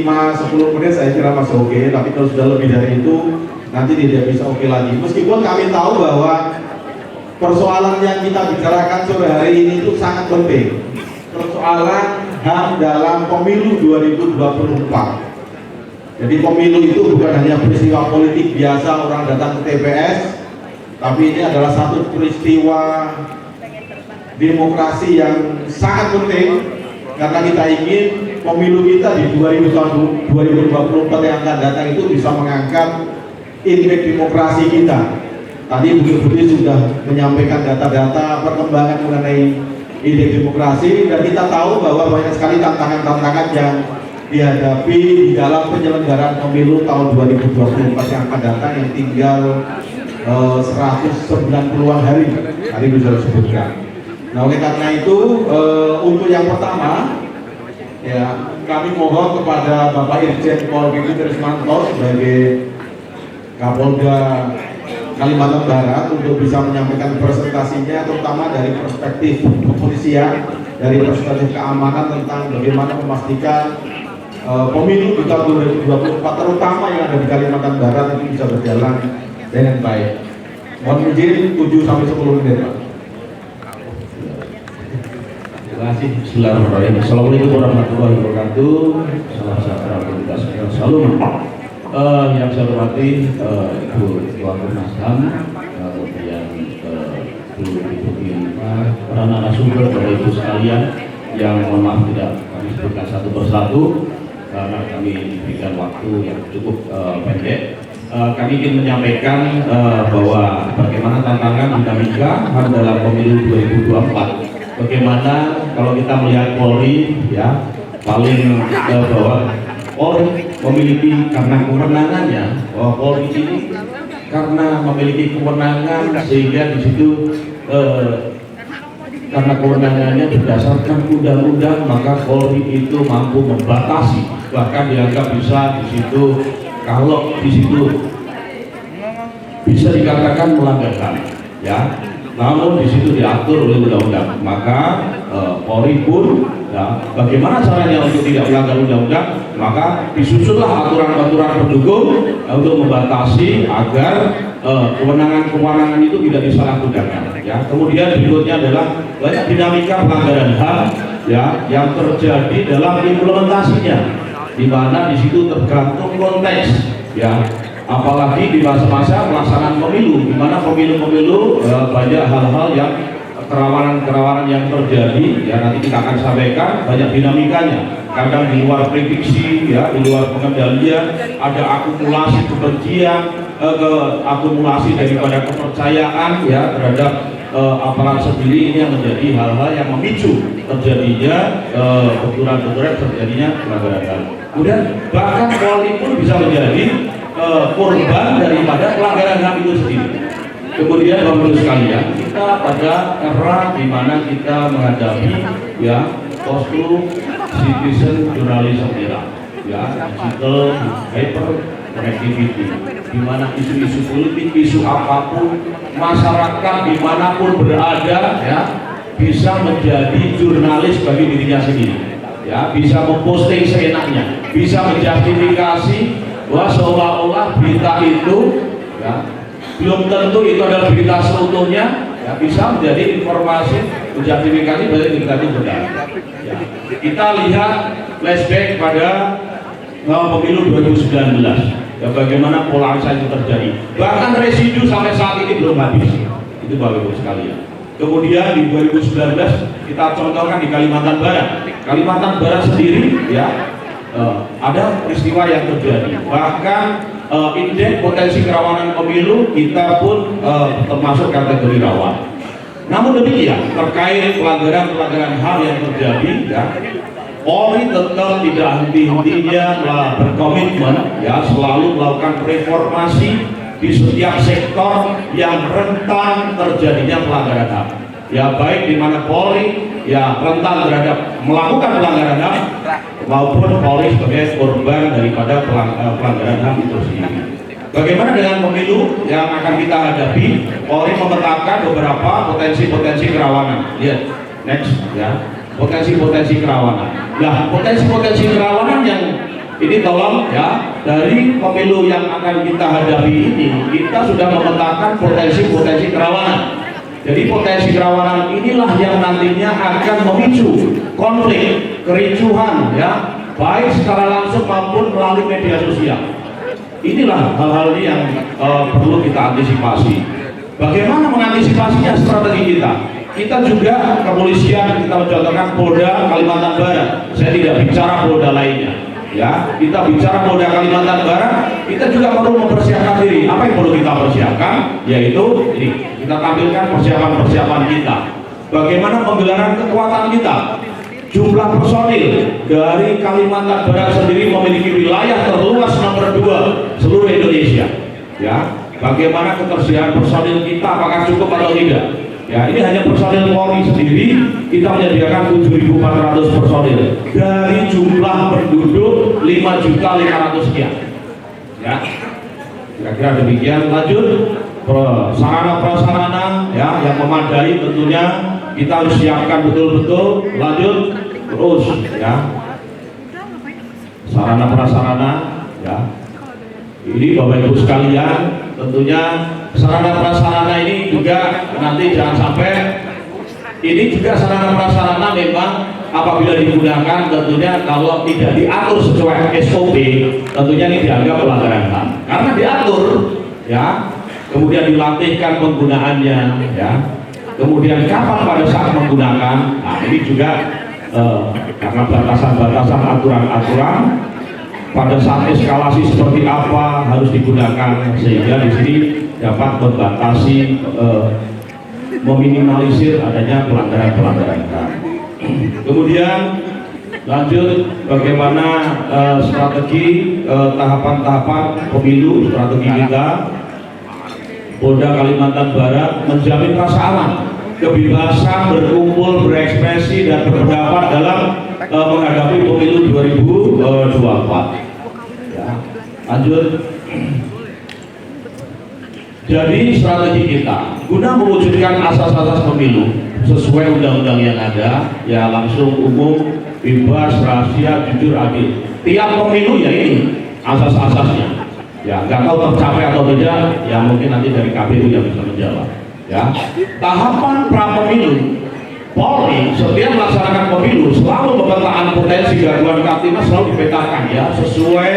5-10 menit saya kira masih oke, tapi kalau sudah lebih dari itu nanti tidak bisa oke lagi. Meskipun kami tahu bahwa persoalan yang kita bicarakan sore hari ini itu sangat penting. Persoalan HAM dalam pemilu 2024. Jadi pemilu itu bukan hanya peristiwa politik biasa orang datang ke TPS, tapi ini adalah satu peristiwa demokrasi yang sangat penting karena kita ingin pemilu kita di 2024 yang akan datang itu bisa mengangkat indeks demokrasi kita. Tadi Bu Budi sudah menyampaikan data-data perkembangan mengenai indeks demokrasi, dan kita tahu bahwa banyak sekali tantangan-tantangan yang dihadapi di dalam penyelenggaraan pemilu tahun 2024 yang akan datang, yang tinggal 190-an hari bisa disebutkan. Nah, oleh karena itu untuk yang pertama ya, kami mohon kepada Bapak Irjen Pol Budi Trismanto sebagai Kapolda Kalimantan Barat untuk bisa menyampaikan presentasinya, terutama dari perspektif kepolisian, dari perspektif keamanan tentang bagaimana memastikan pemilu di tahun 2024 terutama yang ada di Kalimantan Barat itu bisa berjalan dengan baik. Mohon izin 7-10 menit, Pak. Terima kasih. Bismillahirrahmanirrahim. Assalamualaikum warahmatullahi wabarakatuh. Salam sejahtera bagi kita sekalian. Salam. Yang saya hormati Ibu Ketua Komnas HAM, kemudian Ibu Ginta, para narasumber, Bapak Ibu sekalian, yang mohon maaf tidak kami sebutkan satu persatu karena kami diberikan waktu yang cukup pendek. Kami ingin menyampaikan bahwa bagaimana tantangan dinamika HAM dalam pemilu 2024. Bagaimana kalau kita melihat Polri, ya, paling bahwa Polri memiliki karena kewenangannya, bahwa Polri ini karena memiliki kewenangan sehingga di situ karena kewenangannya berdasarkan undang-undang, maka Polri itu mampu membatasi, bahkan dianggap bisa di situ kalau di situ bisa dikatakan melanggar HAM, ya. Namun di situ diatur oleh undang-undang, maka Polri pun, ya, bagaimana caranya untuk tidak melanggar undang-undang, maka disusunlah aturan-aturan pendukung untuk membatasi agar kewenangan-kewenangan itu tidak disalahgunakan. Ya, kemudian berikutnya adalah banyak dinamika pelanggaran HAM, ya, yang terjadi dalam implementasinya, di mana di situ tergantung konteks, ya. Apalagi di masa-masa pelaksanaan pemilu, di mana pemilu-pemilu banyak hal-hal yang kerawanan-kerawanan yang terjadi, ya, nanti kita akan sampaikan banyak dinamikanya. Kadang di luar prediksi, ya, di luar pengendalian, ada akumulasi kebencian, akumulasi daripada kepercayaan, ya, terhadap aparat sendiri. Ini yang menjadi hal-hal yang memicu terjadinya benturan-benturan, terjadinya pelanggaran HAM. Kemudian bahkan Polri pun bisa menjadi korban daripada pelanggaran HAM itu sendiri. Kemudian Bapak Ibu sekalian, kita pada era di mana kita menghadapi, ya, post-truth citizen journalism era, ya, digital hyper connectivity, di mana isu-isu politik, isu apapun, masyarakat dimanapun berada, ya, bisa menjadi jurnalis bagi dirinya sendiri, ya, bisa memposting seenaknya, bisa menjustifikasi bahwa seolah-olah berita itu, ya, belum tentu itu adalah berita seutuhnya, ya, bisa menjadi informasi menjustifikasi bahwa berita itu benar. Ya. Kita lihat flashback pada pemilu 2019, ya, bagaimana polarisasi terjadi, bahkan residu sampai saat ini belum habis. Itu Bapak Ibu sekalian. Kemudian di 2019 kita contohkan di Kalimantan Barat. Kalimantan Barat sendiri, ya, ada peristiwa yang terjadi, bahkan indeks potensi kerawanan pemilu kita pun termasuk kategori rawan. Namun demikian, terkait pelanggaran HAM yang terjadi, ya, Polri tetap tidak henti-hentinya berkomitmen, ya, selalu melakukan reformasi di setiap sektor yang rentan terjadinya pelanggaran HAM. Ya, baik di mana Polri, ya, rentan terhadap melakukan pelanggaran HAM maupun Polri sebagai korban daripada pelanggaran HAM itu sendiri. Bagaimana dengan pemilu yang akan kita hadapi? Polri memetakan beberapa potensi-potensi kerawanan. Lihat, next, ya, potensi-potensi kerawanan. Nah, potensi-potensi kerawanan yang Ini tolong ya, dari pemilu yang akan kita hadapi ini, kita sudah memetakan potensi-potensi kerawanan. Jadi potensi kerawanan inilah yang nantinya akan memicu konflik, kericuhan ya, baik secara langsung maupun melalui media sosial. Inilah hal-hal ini yang perlu kita antisipasi. Bagaimana mengantisipasinya strategi kita? Kita juga kepolisian, kita mencontohkan Polda Kalimantan Barat. Saya tidak bicara Polda lainnya. Ya, kita bicara Polda Kalimantan Barat, kita juga perlu mempersiapkan diri. Apa yang perlu kita persiapkan? Yaitu ini, kita tampilkan persiapan-persiapan kita. Bagaimana penggelaran kekuatan kita? Jumlah personil dari Kalimantan Barat sendiri memiliki wilayah terluas nomor 2 seluruh Indonesia. Ya, bagaimana ketersediaan personil kita, apakah cukup atau tidak? Ya, ini hanya personil Polri sendiri kita menyediakan 7.400 personil dari jumlah penduduk 5.500.000 sekian. Ya, kira-kira demikian. Lanjut, sarana prasarana ya yang memadai tentunya kita harus siapkan betul-betul. Lanjut terus ya, sarana prasarana ya. Ini Bapak Ibu sekalian, tentunya sarana prasarana ini juga nanti jangan sampai ini juga sarana prasarana memang apabila digunakan tentunya kalau tidak diatur sesuai SOP tentunya ini dianggap pelanggaran HAM karena diatur ya, kemudian dilatihkan penggunaannya ya, kemudian kapan pada saat menggunakan. Nah ini juga karena batasan-batasan aturan-aturan pada saat eskalasi seperti apa harus digunakan sehingga di sini dapat membatasi meminimalisir adanya pelanggaran-pelanggaran HAM. Kemudian lanjut bagaimana strategi tahapan-tahapan pemilu, strategi kita. Polda Kalimantan Barat menjamin rasa aman, kebebasan berkumpul, berekspresi dan berpendapat dalam menghadapi pemilu 2024. Ya, lanjut. Jadi strategi kita guna mewujudkan asas-asas pemilu sesuai undang-undang yang ada, ya langsung, umum, bebas, rahasia, jujur, adil. Tiap pemilu ya ini asas-asasnya. Ya nggak tahu tercapai atau tidak, ya mungkin nanti dari KPU yang bisa menjawab. Ya, tahapan pra pemilu. Polri setiap melaksanakan pemilu selalu memetakan potensi gangguan Kamtipmas, selalu dipetakan ya sesuai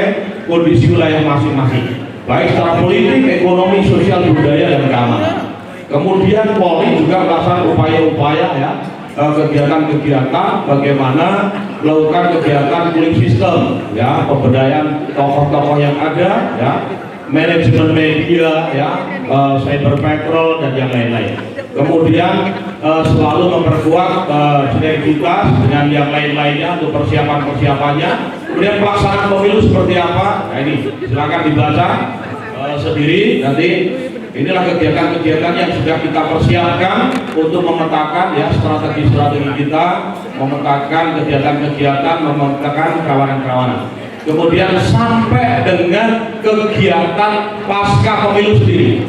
kondisi wilayah masing-masing, baik secara politik, ekonomi, sosial, budaya dan keamanan. Kemudian Polri juga melaksanakan upaya-upaya ya, kegiatan-kegiatan bagaimana melakukan kegiatan cooling system ya, pemberdayaan tokoh-tokoh yang ada ya, manajemen media ya, cyber patrol dan yang lain-lain. Kemudian selalu memperkuat sinergitas dengan yang lain-lainnya untuk persiapan-persiapannya. Kemudian pelaksanaan pemilu seperti apa? Nah ini silakan dibaca sendiri nanti. Inilah kegiatan-kegiatan yang sudah kita persiapkan untuk memetakan ya strategi-strategi kita, memetakan kegiatan-kegiatan, memetakan kerawanan-kerawanan. Kemudian sampai dengan kegiatan pasca pemilu sendiri.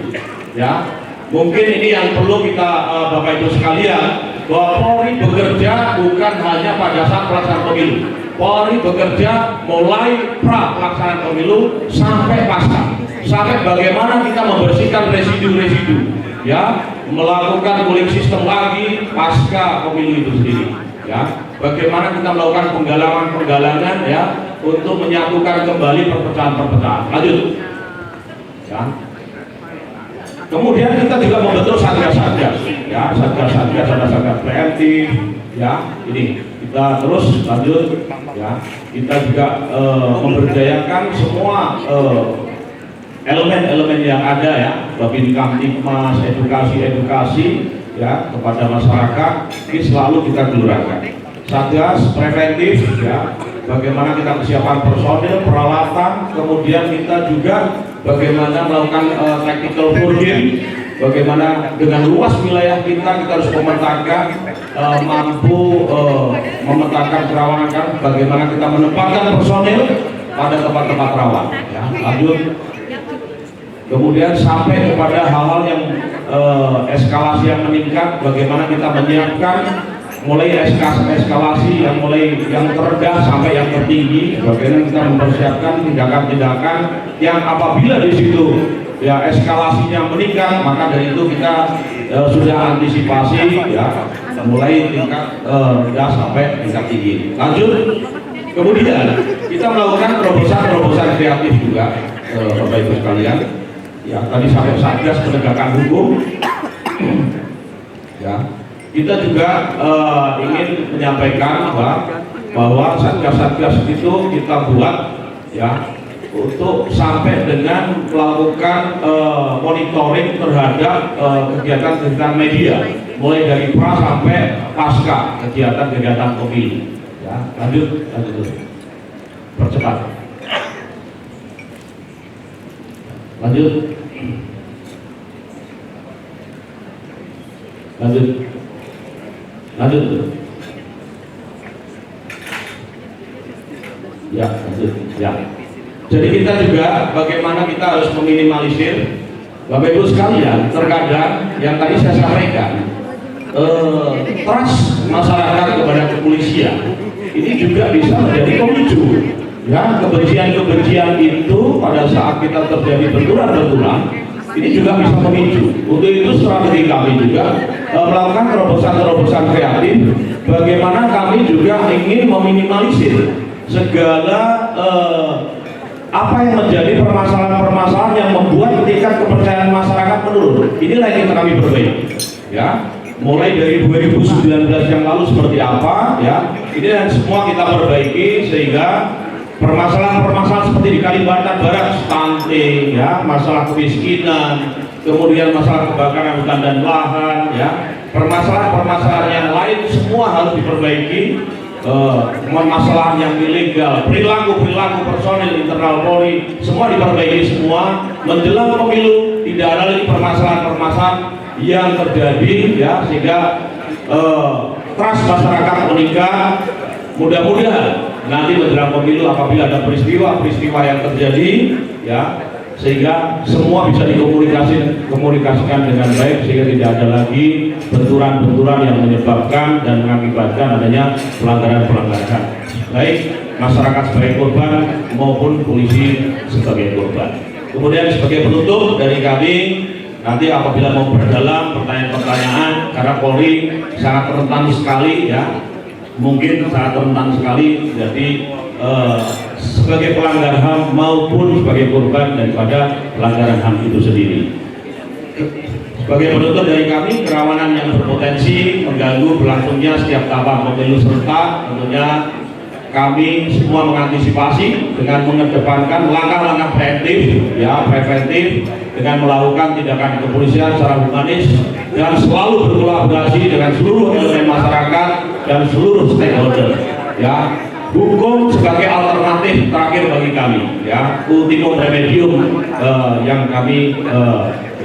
Ya, mungkin ini yang perlu kita Bapak Ibu sekalian, bahwa Polri bekerja bukan hanya pada saat pelaksanaan pemilu. Polri bekerja mulai pra pelaksanaan pemilu sampai pasca. Sampai bagaimana kita membersihkan residu-residu, ya, melakukan cooling system lagi pasca pemilu itu sendiri, ya. Bagaimana kita melakukan penggalangan-penggalangan, ya, untuk menyatukan kembali perpecahan-perpecahan. Lanjut, ya. Kemudian kita juga membentuk satgas-satgas, ya, satgas preventif, ya. Ini kita terus lanjut, ya. Kita juga memberdayakan semua elemen-elemen yang ada ya, Babin Kamtipmas, edukasi ya kepada masyarakat, ini selalu kita gelurakan. Satgas preventif ya, bagaimana kita kesiapan personil, peralatan, kemudian kita juga bagaimana melakukan tactical foreign, bagaimana dengan luas wilayah kita harus memetakan mampu memetakan kerawanan, bagaimana kita menempatkan personil pada tempat-tempat rawan ya. Lanjut. Kemudian sampai kepada hal-hal yang eskalasi yang meningkat, bagaimana kita menyiapkan mulai eskalasi yang terendah sampai yang tertinggi. Bagaimana kita mempersiapkan tindakan-tindakan yang apabila di situ ya eskalasinya meningkat, maka dari itu kita sudah antisipasi ya, mulai tingkat rendah sampai tingkat tinggi. Lanjut, kemudian kita melakukan terobosan kreatif juga, Bapak Ibu sekalian. Ya, tadi sampai Satgas penegakan hukum. Ya, kita juga ingin menyampaikan bahwa Satgas itu kita buat ya untuk sampai dengan melakukan monitoring terhadap kegiatan-kegiatan media, mulai dari pra sampai pasca kegiatan-kegiatan pemilu. Ya, lanjut, percepat. Lanjut. Ya, lanjut. Ya. Jadi kita juga bagaimana kita harus meminimalisir, Bapak Ibu sekalian, terkadang yang tadi saya sampaikan, trust masyarakat kepada kepolisian ini juga bisa menjadi pemicu. Ya, kebencian itu pada saat kita terjadi benturan-benturan ini juga bisa memicu. Untuk itu strategi kami juga melakukan terobosan-terobosan kreatif. Bagaimana kami juga ingin meminimalisir segala apa yang menjadi permasalahan-permasalahan yang membuat tingkat kepercayaan masyarakat menurun. Inilah yang kami perbaiki. Ya, mulai dari 2019 yang lalu seperti apa, ya, ini dan semua kita perbaiki sehingga permasalahan-permasalahan seperti di Kalimantan Barat, stunting, ya, masalah kemiskinan, kemudian masalah kebakaran hutan dan lahan, ya, permasalahan-permasalahan yang lain semua harus diperbaiki. Permasalahan yang ilegal, perilaku personil internal Polri, semua diperbaiki semua. Menjelang pemilu tidak ada lagi permasalahan-permasalahan yang terjadi, ya, sehingga trust masyarakat meningkat. Mudah-mudahan nanti menjelang pemilu apabila ada peristiwa yang terjadi, ya, sehingga semua bisa dikomunikasikan dengan baik sehingga tidak ada lagi benturan-benturan yang menyebabkan dan mengakibatkan adanya pelanggaran-pelanggaran baik masyarakat sebagai korban maupun polisi sebagai korban. Kemudian sebagai penutup dari kami, nanti apabila mau berdalam pertanyaan-pertanyaan, karena Polri sangat rentan sekali, ya, mungkin sangat rentan sekali, jadi sebagai pelanggar HAM maupun sebagai korban daripada pelanggaran HAM itu sendiri. Sebagai penutup dari kami, kerawanan yang berpotensi mengganggu berlangsungnya setiap tahapan pemilu serta tentunya kami semua mengantisipasi dengan mengedepankan langkah-langkah preventif dengan melakukan tindakan kepolisian secara humanis dan selalu berkolaborasi dengan seluruh elemen masyarakat dan seluruh stakeholder. Ya, hukum sebagai alternatif terakhir bagi kami, ya, ultimum remedium yang kami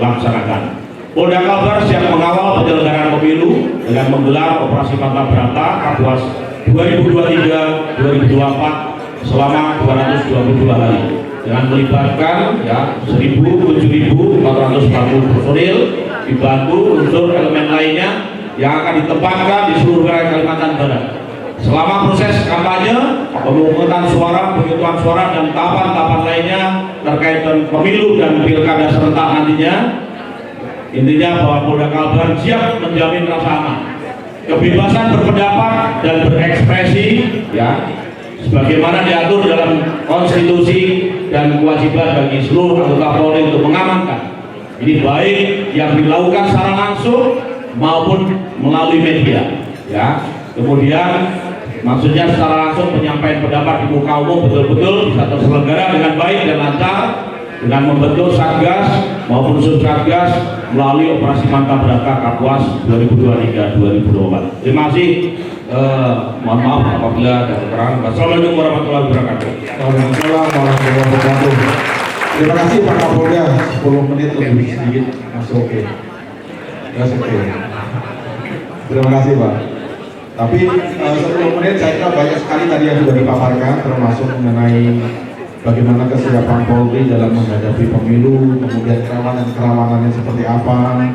laksanakan. Polda Kalbar siap mengawal penyelenggaraan pemilu dengan menggelar operasi pantang berata Kapuas 2023-2024 selama 222 hari dengan melibatkan, ya, 7.440 personil dibantu unsur elemen lainnya yang akan ditempatkan di seluruh wilayah Kalimantan Barat. Selama proses kampanye, pemungutan suara, penghitungan suara, dan tahapan-tahapan lainnya terkait dengan pemilu dan pilkada serentak nantinya, intinya bahwa Polda Kalbar siap menjamin rasa aman, kebebasan berpendapat dan berekspresi, ya, sebagaimana diatur dalam konstitusi dan kewajiban bagi seluruh anggota Polri untuk mengamankan. Ini baik yang dilakukan secara langsung maupun melalui media, ya. Kemudian maksudnya secara langsung penyampaian pendapat di muka umum betul-betul bisa terselenggara dengan baik dan lancar dengan membentuk Satgas maupun Subsatgas melalui operasi Mantap Berata Kapuas 2023-2024. Terima kasih. Mohon maaf apabila ada kekurangan. Wassalamualaikum warahmatullahi wabarakatuh. Waalaikumsalam warahmatullahi wabarakatuh. Terima kasih Pak Kapolda. 10 menit lebih sedikit masih oke. Terima kasih Pak. Tapi 10 menit saya kira banyak sekali tadi yang sudah dipaparkan, termasuk mengenai bagaimana kesiapan Polri dalam menghadapi pemilu, kemudian kerawanannya seperti apa,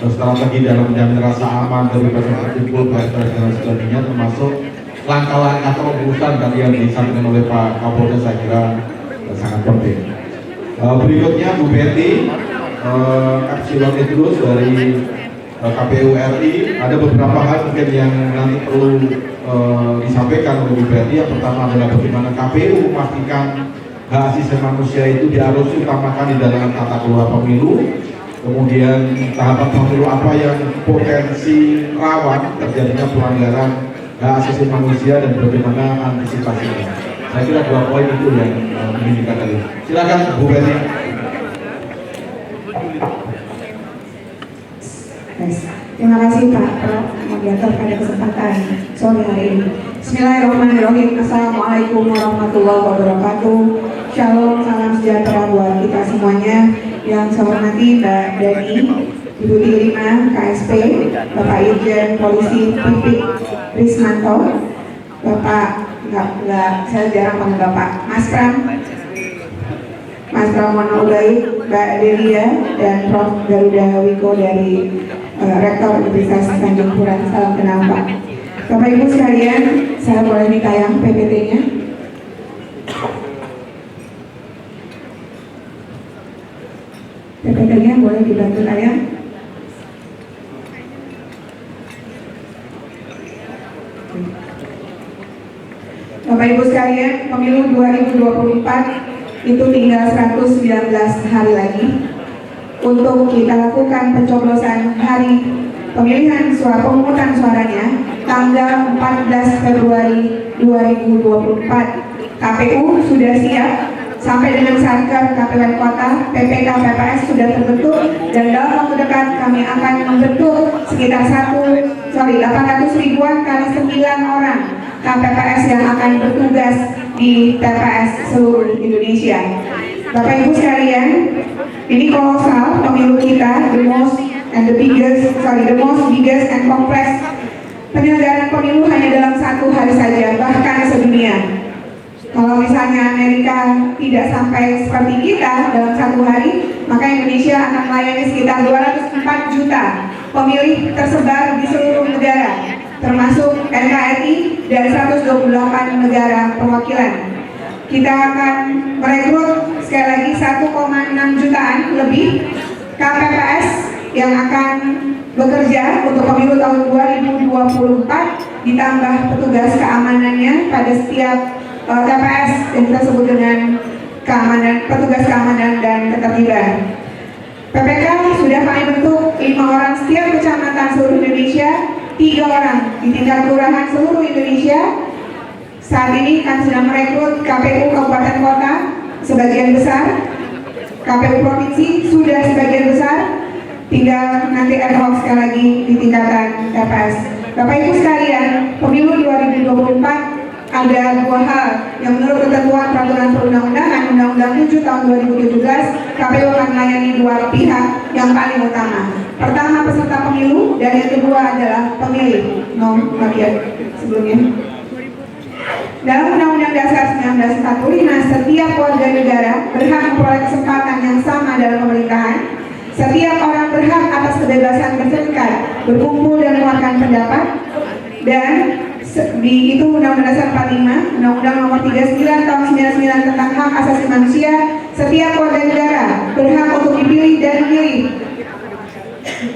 strategi dalam menjamin rasa aman dari peserta kumpul, dan sebagainya, termasuk langkah-langkah terobosan tadi yang disampaikan oleh Pak Kapolda, saya kira sangat penting. Berikutnya Bu Betty Epsilon Idrus dari KPU RI, ada beberapa hal mungkin yang nanti perlu disampaikan oleh Bu Betty. Yang pertama adalah bagaimana KPU memastikan hak asasi manusia itu harus diutamakan di dalam tata kelola pemilu. Kemudian tahapan pemilu apa yang potensi rawan terjadinya pelanggaran hak asasi manusia dan bagaimana antisipasinya. Saya kira 2 poin itu yang ingin dikatakan. Silakan Bu Betty. Terima kasih Pak Moderator pada kesempatan sore hari ini. Bismillahirrahmanirrahim. Assalamualaikum warahmatullahi wabarakatuh. Shalom, salam sejahtera buat kita semuanya. Yang saya hormati Mbak Dani, Ibu Dilima, KSP, Bapak Irjen Polisi Pipik Rismanto, Bapak saya jarang panggil Bapak, Mas Pram Monaudai, Mbak Delia, dan Prof. Garuda Wiko dari Rektor Universitas Tanjung Pura. Salam kenal Pak. Bapak Ibu sekalian, saya boleh ditayang PPT-nya. PPT-nya boleh dibantu tayang. Bapak Ibu sekalian, pemilu 2024 itu tinggal 119 hari lagi untuk kita lakukan pencoblosan hari pemilihan pemungutan suaranya tanggal 14 Februari 2024. KPU sudah siap sampai dengan Satker KPU Kota, PPK PPS sudah terbentuk, dan dalam waktu dekat kami akan membentuk sekitar 800 ribuan kali 9 orang KPPS yang akan bertugas di TPS seluruh Indonesia. Bapak Ibu sekalian, ini kolosal pemilu kita, the most biggest and complex. Penyelenggaraan pemilu hanya dalam 1 hari saja, bahkan sedunia. Kalau misalnya Amerika tidak sampai seperti kita dalam 1 hari, maka Indonesia akan melayani sekitar 204 juta pemilih tersebar di seluruh negara, termasuk NKRI dan 128 negara perwakilan. Kita akan merekrut sekali lagi 1,6 jutaan lebih KPPS yang akan bekerja untuk pemilu tahun 2024, ditambah petugas keamanannya pada setiap TPS yang kita sebut dengan petugas keamanan dan ketertiban. PPK sudah kami bentuk 5 orang setiap kecamatan seluruh Indonesia, 3 orang di tingkat kelurahan seluruh Indonesia. Saat ini kami sedang merekrut KPU Kabupaten Kota sebagian besar, KPU Provinsi sudah sebagian besar, tinggal nanti ad hoc sekali lagi di tingkatan TPS. Bapak Ibu sekalian, pemilu 2024 ada 2 hal yang menurut ketentuan peraturan perundang-undangan Undang-Undang 7 tahun 2017, KPU akan melayani 2 pihak yang paling utama. Pertama peserta pemilu, dan yang kedua adalah pemilih. Bagian sebelumnya. Dalam Undang-Undang Dasar 1945, setiap warga negara berhak memperoleh kesempatan yang sama dalam pemerintahan. Setiap orang berhak atas kebebasan berserikat, berkumpul dan mengeluarkan pendapat. Dan itu Undang-Undang Dasar 45, Undang-Undang Nomor 39 Tahun 99 tentang Hak Asasi Manusia, setiap warga negara berhak untuk dipilih dan memilih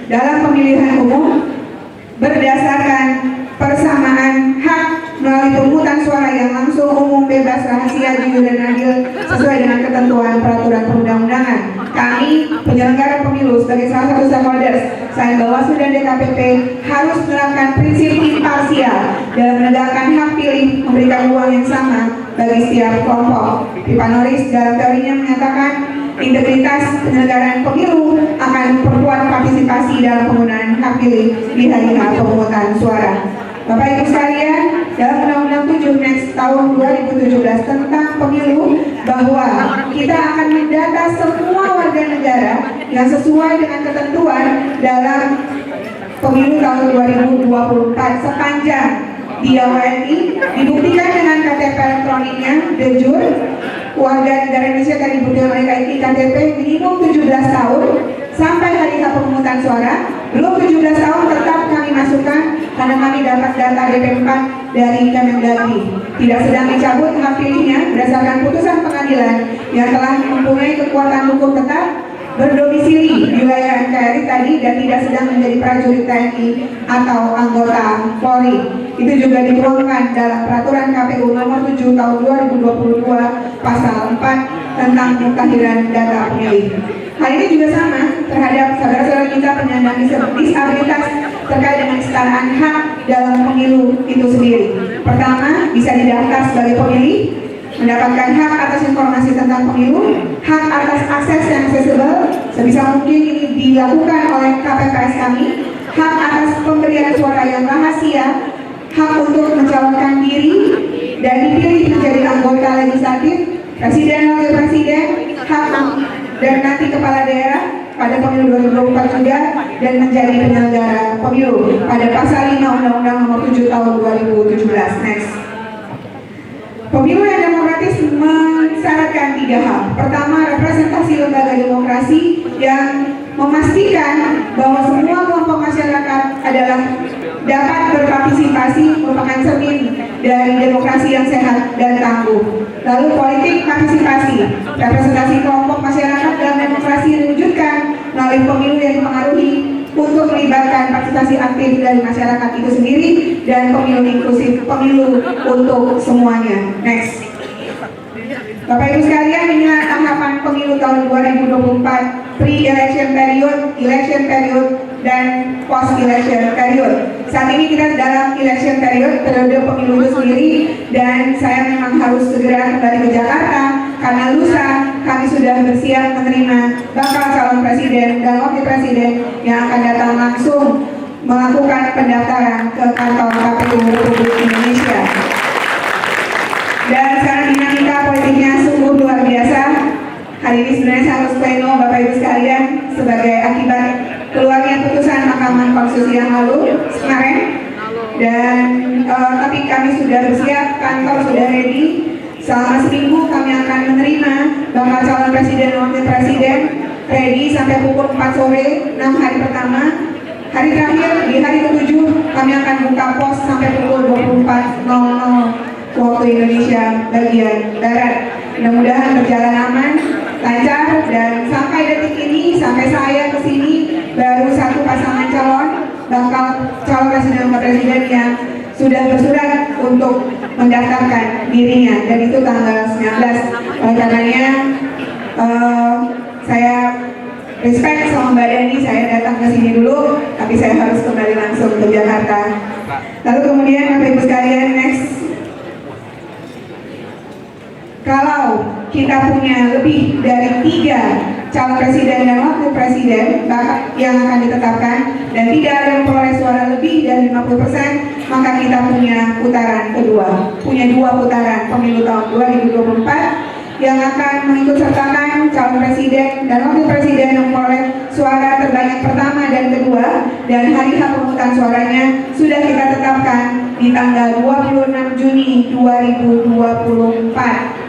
dalam pemilihan umum berdasarkan persamaan hak melalui pemungutan suara yang langsung, umum, bebas, rahasia, jujur, dan adil sesuai dengan ketentuan peraturan perundang-undangan. Kami penyelenggara pemilu sebagai salah satu stakeholders selain Bawaslu dan DKPP harus menerapkan prinsip imparsial dalam menegakkan hak pilih, memberikan ruang yang sama bagi setiap kelompok. Pipa Norris dalam teorinya menyatakan integritas penyelenggaraan pemilu akan memperkuat partisipasi dalam penggunaan hak pilih di hari-hari pemungutan suara. Bapak Ibu sekalian, dalam Undang-Undang 7 tahun 2017 tentang pemilu, bahwa kita akan mendata semua warga negara yang sesuai dengan ketentuan dalam pemilu tahun 2024 sepanjang dia WNI, dibuktikan dengan KTP elektroniknya, de jure. Warga negara Indonesia akan dibuktikan oleh KTP minimum 17 tahun sampai hari pemungutan suara. Belum 17 tahun tetap kami masukkan karena kami dapat data DP4 dari Kemendagri. Tidak sedang dicabut hak pilihnya berdasarkan putusan pengadilan yang telah mempunyai kekuatan hukum tetap, berdomisili di wilayah NKRI tadi, dan tidak sedang menjadi prajurit TNI atau anggota Polri. Itu juga dituangkan dalam peraturan KPU nomor 7 tahun 2022 pasal 4 tentang pemutahiran data pemilih. Hal ini juga sama terhadap saudara-saudara kita penyandang disabilitas terkait dengan kesetaraan hak dalam pemilu itu sendiri. Pertama, bisa didaftar sebagai pemilih, mendapatkan hak atas informasi tentang pemilu, hak atas akses yang aksesibel, sebisa mungkin ini dilakukan oleh KPPS kami, hak atas pemberian suara yang rahasia, hak untuk mencalonkan diri dan dipilih menjadi anggota legislatif, presiden dan wakil presiden, hak dan nanti kepala daerah pada pemilu 2024 juga, dan menjadi penyelenggara pemilu pada pasal 5 Undang-Undang Nomor 7 Tahun 2017. Next. Pemilu yang demokratis mensyaratkan 3 hal. Pertama, representasi lembaga demokrasi yang memastikan bahwa semua kelompok masyarakat adalah dapat berpartisipasi, merupakan cermin dari demokrasi yang sehat dan tangguh. Lalu politik partisipasi, representasi kelompok masyarakat dalam demokrasi diwujudkan melalui pemilu yang dipengaruhi untuk melibatkan partisipasi aktif dari masyarakat itu sendiri, dan pemilu inklusif, pemilu untuk semuanya. Next. Bapak Ibu sekalian, inilah tahapan pemilu tahun 2024, pre-election period, election period, dan post-election period. Saat ini kita dalam election period, periode pemilu itu sendiri, dan saya memang harus segera kembali ke Jakarta karena lusa kami sudah bersiap menerima bakal calon presiden dan wakil presiden yang akan datang langsung melakukan pendaftaran ke kantor KPU Republik Indonesia. Dan sekarang dinamika politiknya sungguh luar biasa. Hari ini sebenarnya saya harus pleno Bapak Ibu sekalian sebagai akibat keluarnya putusan Mahkamah Konstitusi yang lalu kemarin. Dan tapi kami sudah bersiap, kantor sudah ready. Selama seminggu kami akan menerima bakal calon presiden dan wakil presiden ready sampai pukul 4 sore 6 hari pertama. Hari terakhir di hari ke-7 kami akan buka pos sampai pukul 24.00 waktu Indonesia bagian Barat. Mudah-mudahan berjalan aman, lancar, dan sampai detik ini, sampai saya kesini baru 1 pasangan calon bakal calon presiden dan presiden yang sudah bersurat untuk mendaftarkan dirinya, dan itu tanggal 19. Oleh karenanya saya respect sama Mbak Dani, saya datang ke sini dulu, tapi saya harus kembali langsung ke Jakarta. Lalu kemudian Bapak Ibu sekalian, next. Kalau kita punya lebih dari 3 calon presiden dan wakil presiden yang akan ditetapkan dan tidak ada yang memperoleh suara lebih dari 50%, maka kita punya putaran kedua, punya 2 putaran pemilu tahun 2024 yang akan mengikut sertakan calon presiden dan wakil presiden yang memperoleh suara terbanyak pertama dan kedua, dan hari pemungutan suaranya sudah kita tetapkan di tanggal 26 Juni 2024.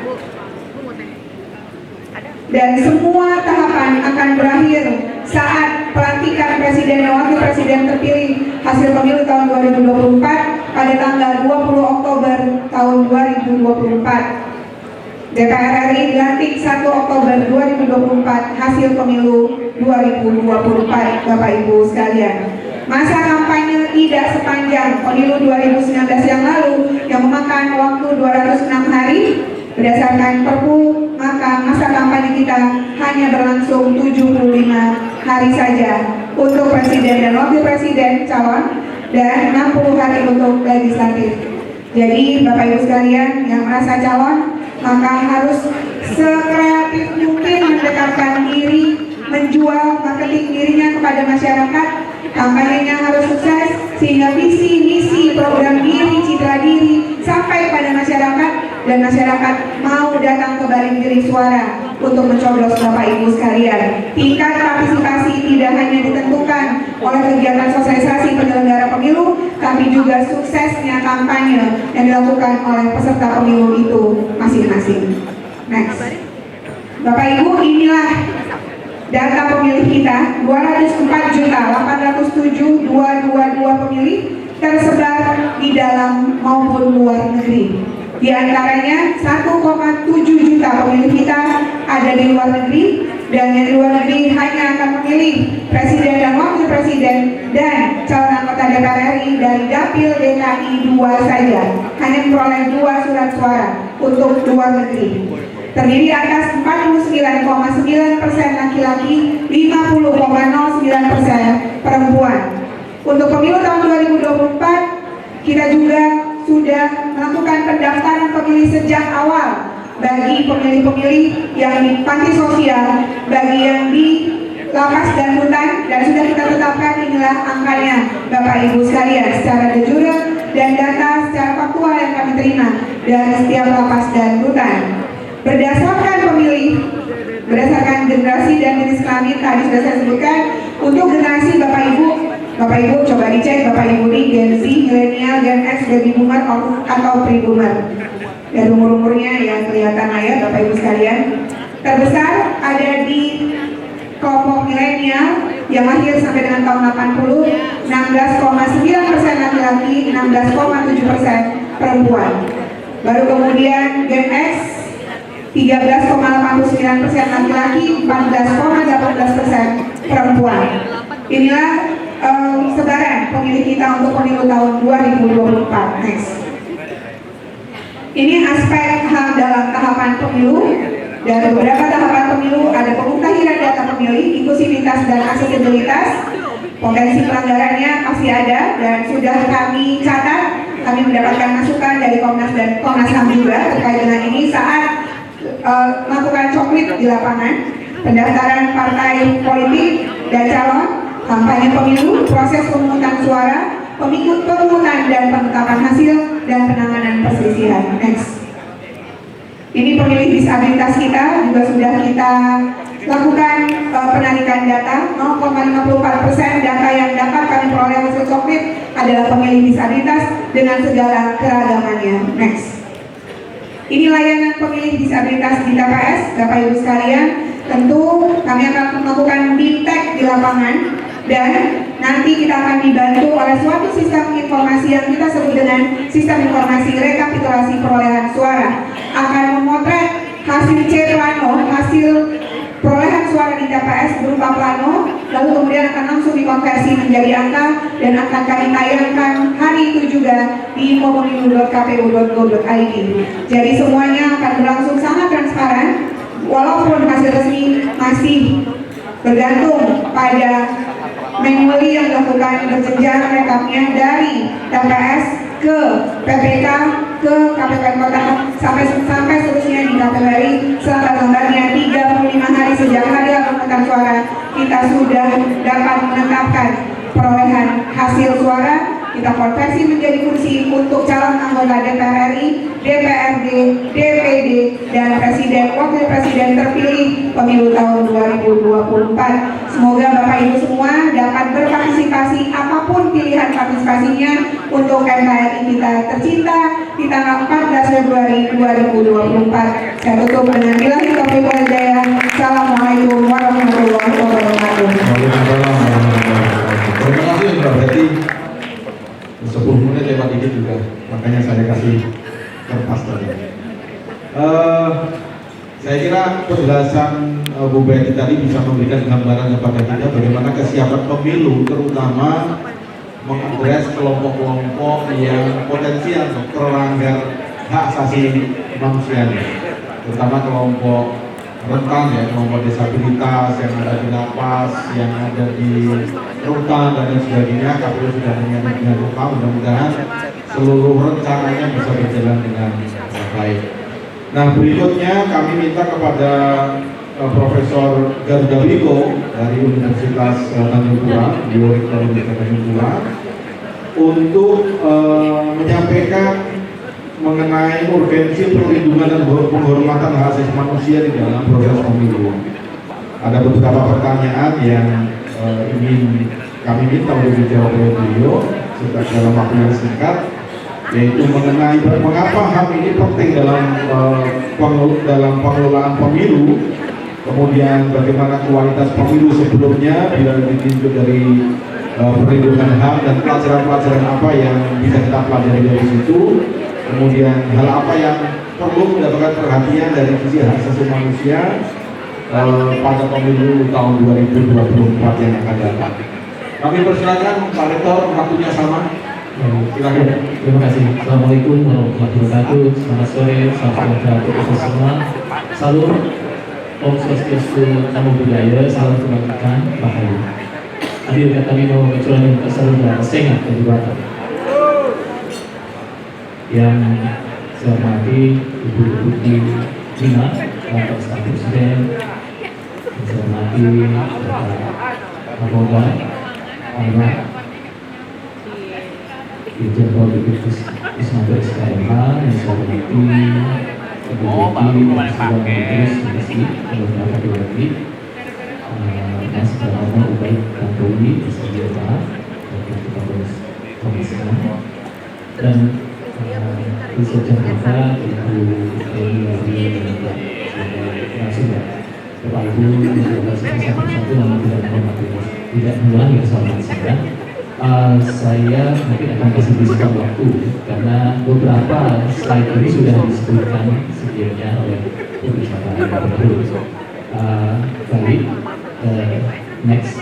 Dan semua tahapan akan berakhir saat pelantikan presiden dan wakil presiden terpilih hasil pemilu tahun 2024 pada tanggal 20 Oktober tahun 2024. DPR RI dilantik 1 Oktober 2024 hasil pemilu 2024, Bapak Ibu sekalian. Masa kampanye tidak sepanjang pemilu 2019 yang lalu yang memakan waktu 206 hari. Berdasarkan Perpu, maka masa kampanye kita hanya berlangsung 75 hari saja untuk presiden dan wakil presiden calon, dan 60 hari untuk legislatif. Jadi Bapak Ibu sekalian yang merasa calon, maka harus sekreatif mungkin mendekatkan diri, menjual marketing dirinya kepada masyarakat. Kampanyenya harus sukses sehingga visi, misi, program diri, citra diri sampai pada masyarakat, dan masyarakat mau datang ke balik diri suara untuk mencoblos Bapak Ibu sekalian. Tingkat partisipasi tidak hanya ditentukan oleh kegiatan sosialisasi penyelenggara pemilu, tapi juga suksesnya kampanye yang dilakukan oleh peserta pemilu itu masing-masing. Next. Bapak Ibu, inilah data pemilih kita 204.807.222 pemilih tersebar di dalam maupun luar negeri. Di antaranya 1,7 juta pemilih kita ada di luar negeri, dan yang di luar negeri hanya akan memilih presiden dan wakil presiden dan calon anggota DPR RI dari dapil DKI 2 saja, hanya memperoleh 2 surat suara untuk luar negeri. Terdiri atas 49,9% laki-laki, 50,09% perempuan. Untuk pemilu tahun 2024, kita juga sudah melakukan pendaftaran pemilih sejak awal bagi pemilih-pemilih yang di panti sosial, bagi yang di lapas dan hutan, dan sudah kita tetapkan inilah angkanya Bapak Ibu sekalian secara de jure dan data secara faktual yang kami terima dari setiap lapas dan hutan. Berdasarkan pemilih, berdasarkan generasi dan jenis kelamin tadi sudah saya sebutkan. Untuk generasi Bapak Ibu coba dicek, Bapak Ibu ini Gen Z, Milenial, Gen X, Baby Boomer atau Pre-Boomer. Dan umur-umurnya yang kelihatan layar Bapak Ibu sekalian. Terbesar ada di kelompok milenial yang lahir sampai dengan tahun 80, 16,9% laki-laki, 16,7% perempuan. Baru kemudian Gen X 13,89% laki-laki, 14,18% perempuan. Inilah sebaran pemilih kita untuk pemilu tahun 2024. Next. Ini aspek HAM dalam tahapan pemilu. Dari beberapa tahapan pemilu ada pemutahiran data pemilih, inklusivitas dan aksesibilitas. Potensi pelanggarannya masih ada dan sudah kami catat. Kami mendapatkan masukan dari Komnas dan Komnas HAM juga terkait dengan ini saat melakukan coklit di lapangan, pendaftaran partai politik dan calon, kampanye pemilu, proses pemungutan suara, pemungutan dan penetapan hasil, dan penanganan perselisihan. Next. Ini pemilih disabilitas kita juga sudah kita lakukan penarikan data. 0,54% data yang dapat kami peroleh hasil coklit adalah pemilih disabilitas dengan segala keragamannya. Next. Ini layanan pemilih disabilitas di TPS, Bapak Ibu sekalian. Tentu kami akan melakukan bintek di lapangan, dan nanti kita akan dibantu oleh suatu sistem informasi yang kita sebut dengan sistem informasi rekapitulasi perolehan suara. Akan memotret hasil C plano, hasil perolehan suara di TPS berupa plano, lalu kemudian akan langsung dikonversi menjadi angka dan akan kami tayangkan hari itu juga di pemilu.kpu.go.id. Jadi semuanya akan berlangsung sangat transparan, walaupun hasil resmi masih bergantung pada manually yang dilakukan berjenjang rekapnya dari TPS ke PPK ke KPPN Kota sampai seterusnya di KPU RI selambat-lambatnya 35 hari sejak hari pemungutan suara kita sudah dapat menetapkan perolehan hasil suara. Kita konversi menjadi kursi untuk calon anggota DPR RI, DPRD, DPD, dan Presiden Wakil Presiden terpilih pemilu tahun 2024. Semoga Bapak Ibu semua dapat berpartisipasi apapun pilihan partisipasinya untuk NKRI kita tercinta di tanggal 14 Februari 2024. Saya tutup dengan billahi taufiq wal hidayah. Assalamualaikum warahmatullahi wabarakatuh. Terima kasih Mbak Betty. 10 menit lewat dikit juga, makanya saya kasih kertas tadi. Saya kira penjelasan Bu Betty tadi bisa memberikan gambaran kepada kita bagaimana kesiapan pemilu, terutama mengadres kelompok-kelompok yang potensial terlanggar hak asasi manusia, terutama kelompok rentan ya, kelompok disabilitas yang ada di lapas, yang ada di rutan dan lain sebagainya. KPU sudah menyiapkan dengan lupa, mudah-mudahan seluruh rencananya bisa berjalan dengan baik. Nah, berikutnya kami minta kepada Profesor Garuda Wiko dari Universitas Tanjung Pura, Rektor Universitas Tanjung Pura, untuk menyampaikan mengenai urgensi perlindungan dan penghormatan hak asasi manusia di dalam proses pemilu. Ada beberapa pertanyaan yang ingin kami minta untuk dijawab oleh beliau dalam waktu yang singkat, yaitu mengenai mengapa HAM ini penting dalam pengelolaan pemilu, kemudian bagaimana kualitas pemilu sebelumnya bila ditinjau dari perlindungan HAM dan pelajaran-pelajaran apa yang bisa kita pelajari dari situ, kemudian hal apa yang perlu mendapatkan perhatian dari sisi hak asasi manusia pada pemilu tahun 2024 yang akan datang. Kami persilakan Pak Rektor, waktunya sama. Silakan. Terima kasih. Assalamualaikum warahmatullahi wabarakatuh. Selamat sore, salam sejahtera untuk kita semua. Salam Om Swastiastu, Namo Buddhaya, salam kebajikan, Rahayu. Hadir kata Nino kecuali Saudara Sengat dan Dibata. Yang saya hormati Ibu Deputi Lina, Bapak Staf Presiden, yang saya hormati Bapak Kapolda, Anak, Dirjen Politik Ismail SKMH, yang saya hormati Ibu Deputi Presiden kalau berapa diwakili, Mas Bapak Ubaid Tantowi, Presiden Pak, Komisi 6, dan Ibu Jakarta, Ibu Eni Bapak Ibu, satu-satu namun tidak mengulangi kesalahan saya. Saya mungkin akan kasih diskon waktu karena beberapa slide ini sudah disebutkan sebelumnya oleh pembicara yang baik. Next.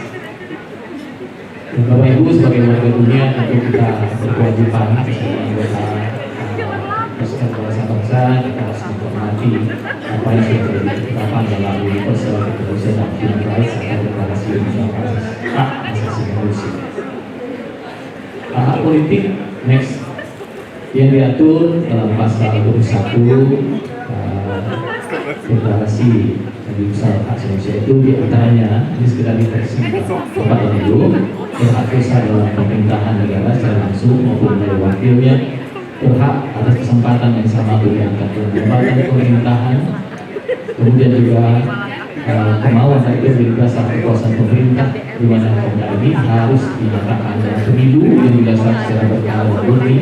Bapak Ibu sebagai warga dunia tentu kita berkewajiban sebagai anggota pasukan bangsa-bangsa kita harus menghormati apa yang sudah ditetapkan dalam Perserikatan Kemanusiaan dan Human Rights serta Deklarasi Universal Hak Asasi Manusia. Hak politik next yang diatur dalam pasal 21 Deklarasi Universal Hak Asasi Manusia itu diantaranya ini sekedar diteksi Bapak dan Ibu berhak besar dalam pemerintahan negara secara langsung maupun dari wakilnya, berhak atas kesempatan yang sama diangkat dalam jabatan pemerintahan, kemudian juga kemauan rakyat menjadi dasar kekuasaan pemerintah di mana pemerintah ini harus dinyatakan dalam pemilu yang didasarkan secara berkala dan murni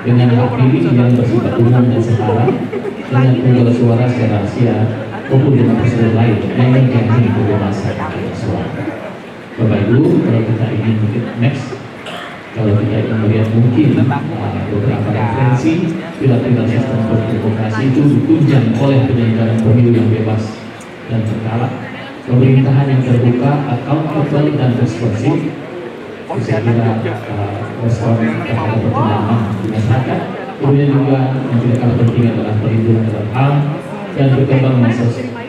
dengan hak pilih yang bersifat umum dan setara dengan tunggal suara secara rahasia maupun dengan prosedur lain yang menjamin kebebasan bersuara. Bapak Ibu, kalau kita ingin next, kalau kita ingin melihat mungkin beberapa referensi pilar-pilar sistem berdemokrasi itu ditunjang oleh penyelenggaraan pemilu yang bebas dan berkala, pemerintahan yang terbuka, accountable dan responsif, saya kira respon terhadap perkembangan di masyarakat, kemudian juga yang tidak kalah penting adalah perlindungan terhadap HAM dan berkembang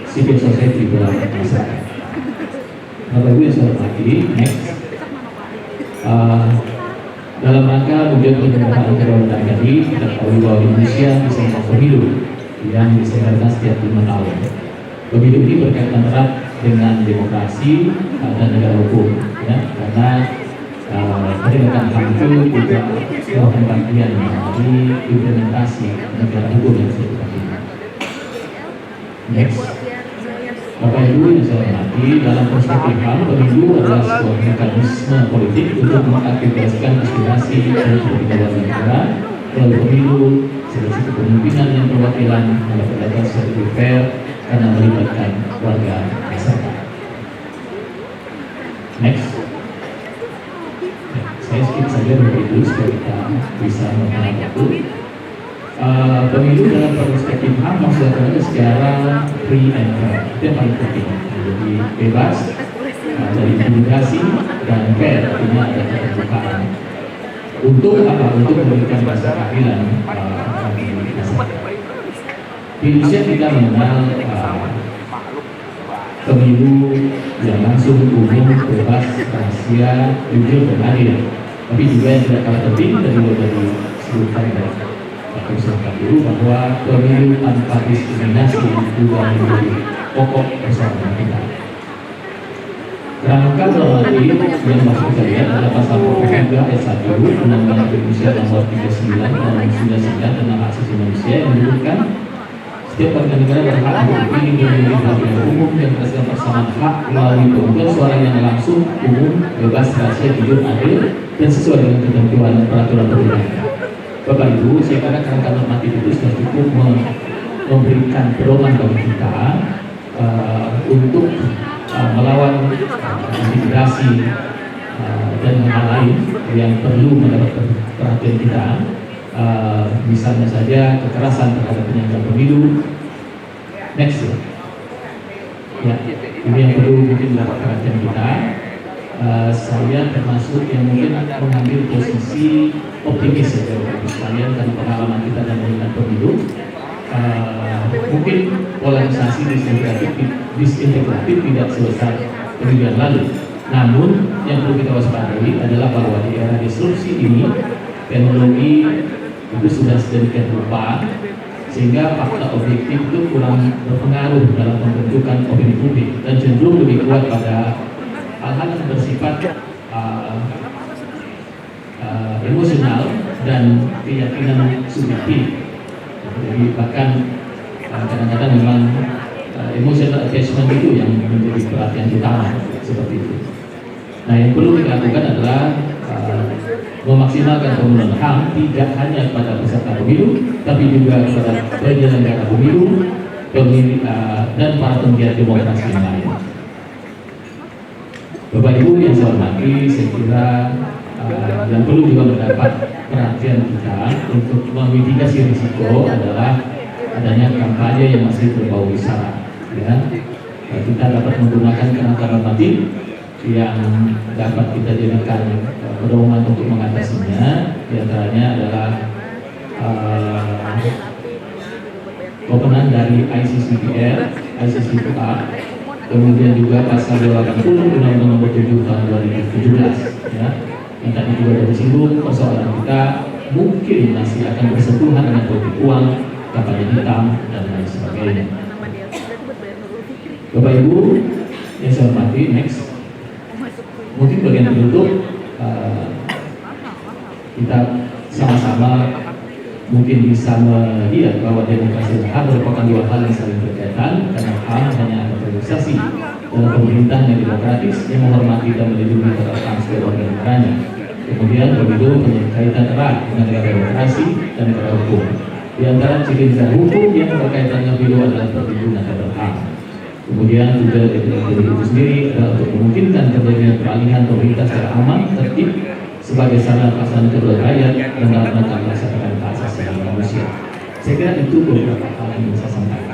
civil society dalam masyarakat. Bapak Ibu yang saya hormati, next. Dalam rangka kemudian penyelenggaraan kedaulatan tadi, kita tahu bahwa Indonesia diselenggarakan pemilu yang diselenggarakan setiap 5 tahun. Pemilu ini berkaitan erat dengan demokrasi dan negara hukum, ya, karena penegakan HAM itu juga merupakan bagian dari implementasi negara hukum yang sudah kita pilih. Next. Bapak Ibu yang saya hormati, dalam perspektif HAM, pemilu adalah sebuah mekanisme politik untuk mengaktifkan aspirasi dan kebijakan negara melalui pemilu, seleksi kepemimpinan yang perwakilan mendapatkan secara fair karena melibatkan warga masyarakat. Next. Saya skip saja Bapak Ibu supaya kita bisa menghemat waktu. Pemilu dalam perspektif HAM maksudnya secara free and fair, itu yang paling penting. Jadi bebas dari intimidasi dan fair, artinya ada keterbukaan. Untuk apa? Untuk memberikan rasa keadilan bagi masyarakat. Di Indonesia kita mengenal pemilu yang langsung, umum, bebas, rahasia, jujur dan adil. Tapi juga yang tidak kalah penting dari sebutkan masyarakat dulu bahwa pemilu tanpa diskriminasi juga menjadi pokok persoalan kita. Rangka dalam hal ini yang masuk kita lihat adalah pasal 23 ayat 1 Undang-Undang Indonesia nomor 39 tahun 99 tentang hak asasi manusia yang menyebutkan setiap warga negara berhak untuk dipilih memilih pemilihan umum yang berdasarkan persamaan hak melalui pemungutan suara yang langsung, umum, bebas, rahasia, jujur, adil dan sesuai dengan ketentuan peraturan perundang-undangan. Bapak Ibu, saya kira kerangka normatif itu sudah cukup memberikan pedoman bagi kita untuk melawan intimidasi dan hal lain yang perlu mendapat perhatian kita, misalnya saja kekerasan terhadap penyelenggara pemilu. Next ya, ini yang perlu mungkin mendapat perhatian kita. Saya termasuk yang mungkin mengambil posisi optimis saja sekalian karena pengalaman kita dan melihat pemilu. Mungkin polarisasi disintegratif tidak sebesar pemilihan lalu. Namun yang perlu kita waspadai adalah bahwa di era disrupsi ini teknologi itu sudah sedemikian rupa sehingga fakta objektif itu kurang berpengaruh dalam pembentukan opini publik dan cenderung lebih kuat pada hal-hal yang bersifat emosional dan keyakinan subjektif. Jadi bahkan kadang-kadang memang emotional attachment itu yang menjadi perhatian utama seperti itu. Nah, yang perlu kita lakukan adalah memaksimalkan pemenuhan HAM tidak hanya kepada peserta pemilu, tapi juga kepada penyelenggara pemilu, dan para penggiat demokrasi yang lain. Bapak Ibu yang saya hormati, saya kira yang perlu juga mendapat perhatian kita untuk memitigasi risiko adalah adanya kampanye yang masih berbau syarat. Ya, kita dapat menggunakan kerangka normatif yang dapat kita jadikan pedoman untuk mengatasinya. Di antaranya adalah kovenan dari ICCPR, ICCPR, kemudian juga pasal 280 Undang-Undang Nomor 7 Tahun 2017. Ya, yang tadi juga dari disinggung persoalan kita mungkin masih akan bersentuhan dengan politik uang, kampanye hitam dan lain sebagainya. Bapak Ibu yang saya hormati, next. Mungkin bagian penutup kita sama-sama mungkin bisa melihat bahwa demokrasi dan HAM merupakan dua hal yang saling berkaitan, karena HAM hanya akan terrealisasi dalam pemerintahan yang demokratis yang menghormati dan melindungi hak sebagai warga negaranya. Kemudian pemilu punya kaitan erat dengan negara demokrasi dan negara hukum. Di antara ciri negara hukum yang berkaitan dengan pemilu adalah perlindungan terhadap HAM. Kemudian juga dari itu sendiri adalah untuk memungkinkan terjadinya peralihan pemerintah secara aman, tertib, sebagai sarana pelaksanaan kedua rakyat dan dalam rangka melaksanakan hak asasi manusia. Saya kira itu beberapa hal yang bisa saya sampaikan.